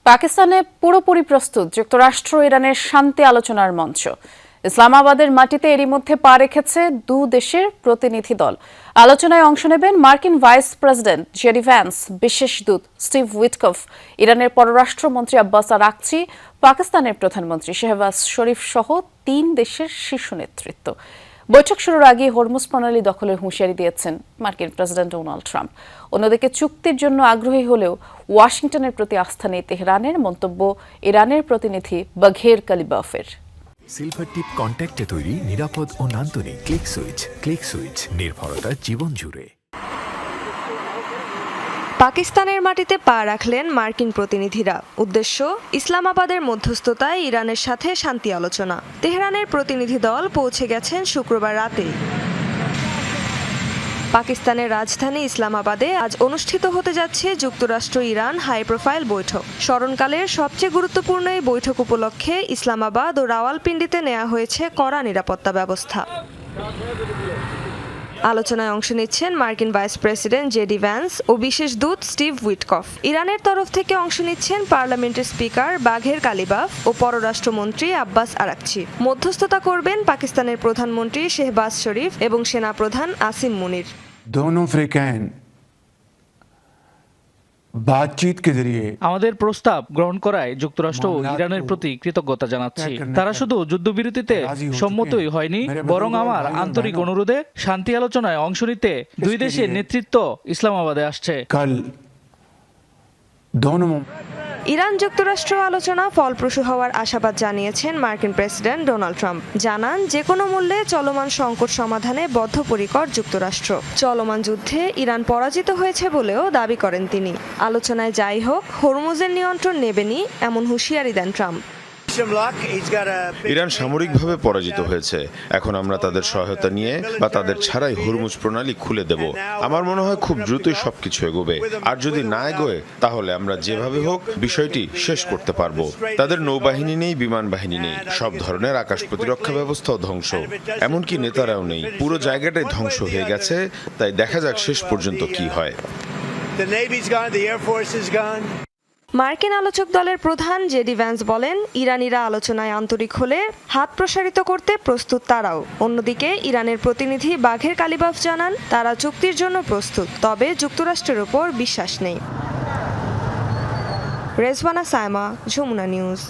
পাকিস্তানে পুরোপুরি প্রস্তুত যুক্তরাষ্ট্র ইরানের শান্তি আলোচনার মঞ্চ। ইসলামাবাদের মাটিতে এরই মধ্যে পা রেখেছে দু দেশের প্রতিনিধি দল। আলোচনায় অংশ নেবেন মার্কিন ভাইস প্রেসিডেন্ট জেডি ভ্যান্স, বিশেষ দূত স্টিভ উইটকফ, ইরানের পররাষ্ট্রমন্ত্রী আব্বাস আরাকচি, পাকিস্তানের প্রধানমন্ত্রী শেহবাজ শরীফ সহ 3 দেশের শীর্ষ নেতৃত্ব। বৈঠক শুরুর আগে হরমুজ প্রণালী দখলের হুঁশিয়ারি দিয়েছেন মার্কিন প্রেসিডেন্ট ডোনাল্ড ট্রাম্প। অন্যদিকে চুক্তির জন্য আগ্রহী হলেও ওয়াশিংটনের প্রতি আস্থা নেই তেহরানের, মন্তব্য ইরানের প্রতিনিধি বাঘের কালিবাফের। সিলভার টিপ কন্ট্যাক্টে তৈরি নিরাপদ ও নান্দনিক ক্লিক সুইচ নির্ভরতা জীবন জুড়ে। পাকিস্তানের মাটিতে পা রাখলেন মার্কিন প্রতিনিধিরা। উদ্দেশ্য ইসলামাবাদের মধ্যস্থতায় ইরানের সাথে শান্তি আলোচনা। তেহরানের প্রতিনিধি দল পৌঁছে গেছেন শুক্রবার রাতে। পাকিস্তানের রাজধানী ইসলামাবাদে আজ অনুষ্ঠিত হতে যাচ্ছে যুক্তরাষ্ট্র ইরান হাই প্রোফাইল বৈঠক। স্মরণকালের সবচেয়ে গুরুত্বপূর্ণ এই বৈঠক উপলক্ষে ইসলামাবাদ ও রাওয়ালপিন্ডিতে নেওয়া হয়েছে কড়া নিরাপত্তা ব্যবস্থা। আলোচনায় অংশ নিচ্ছেন মার্কিন ভাইস প্রেসিডেন্ট জেডি ভ্যান্স ও বিশেষ দূত স্টিভ উইটকফ। ইরানের তরফ থেকে অংশ নিচ্ছেন পার্লামেন্টের স্পিকার বাঘের কালিবাফ ও পররাষ্ট্রমন্ত্রী আব্বাস আরাকচি। মধ্যস্থতা করবেন পাকিস্তানের প্রধানমন্ত্রী শেহবাজ শরীফ এবং সেনাপ্রধান আসিম মুনির। আমাদের প্রস্তাব গ্রহণ করায় যুক্তরাষ্ট্র ও ইরানের প্রতি কৃতজ্ঞতা জানাচ্ছি। তারা শুধু যুদ্ধবিরতিতে সম্মতই হয়নি, বরং আমার আন্তরিক অনুরোধে শান্তি আলোচনায় অংশ নিতে দুই দেশের নেতৃত্ব ইসলামাবাদে আসছে। ইরান যুক্তরাষ্ট্র আলোচনা ফলপ্রসূ হওয়ার আশাবাদ জানিয়েছেন মার্কিন প্রেসিডেন্ট ডোনাল্ড ট্রাম্প। জানান, যে কোনো মূল্যে চলমান সংকট সমাধানে বদ্ধপরিকর যুক্তরাষ্ট্র। চলমান যুদ্ধে ইরান পরাজিত হয়েছে বলেও দাবি করেন তিনি। আলোচনায় যাই হোক, হরমুজের নিয়ন্ত্রণ নেবেনই এমন হুঁশিয়ারি দেন ট্রাম্প। ইরান সামরিকভাবে পরাজিত হয়েছে। এখন আমরা তাদের সহায়তা নিয়ে বা তাদের ছাড়াই হরমুজ প্রণালী খুলে দেব। আমার মনে হয় খুব দ্রুতই সবকিছু এগোবে। আর যদি না এগোয়, তাহলে আমরা যেভাবে হোক বিষয়টি শেষ করতে পারবো। তাদের নৌবাহিনী নেই, বিমান বাহিনী নেই, সব ধরনের আকাশ প্রতিরক্ষা ব্যবস্থাও ধ্বংস, এমনকি নেতারাও নেই। পুরো জায়গাটাই ধ্বংস হয়ে গেছে। তাই দেখা যাক শেষ পর্যন্ত কি হয়। মার্কিন আলোচক দলের প্রধান জেডি ভ্যান্স বলেন, ইরানিরা আলোচনায় আন্তরিক হলে হাত প্রসারিত করতে প্রস্তুত তারাও। অন্যদিকে ইরানের প্রতিনিধি বাঘের কালিবাফ জানান, তারা চুক্তির জন্য প্রস্তুত, তবে যুক্তরাষ্ট্রের উপর বিশ্বাস নেই। রেজওয়ানা সায়মা, যমুনা নিউজ।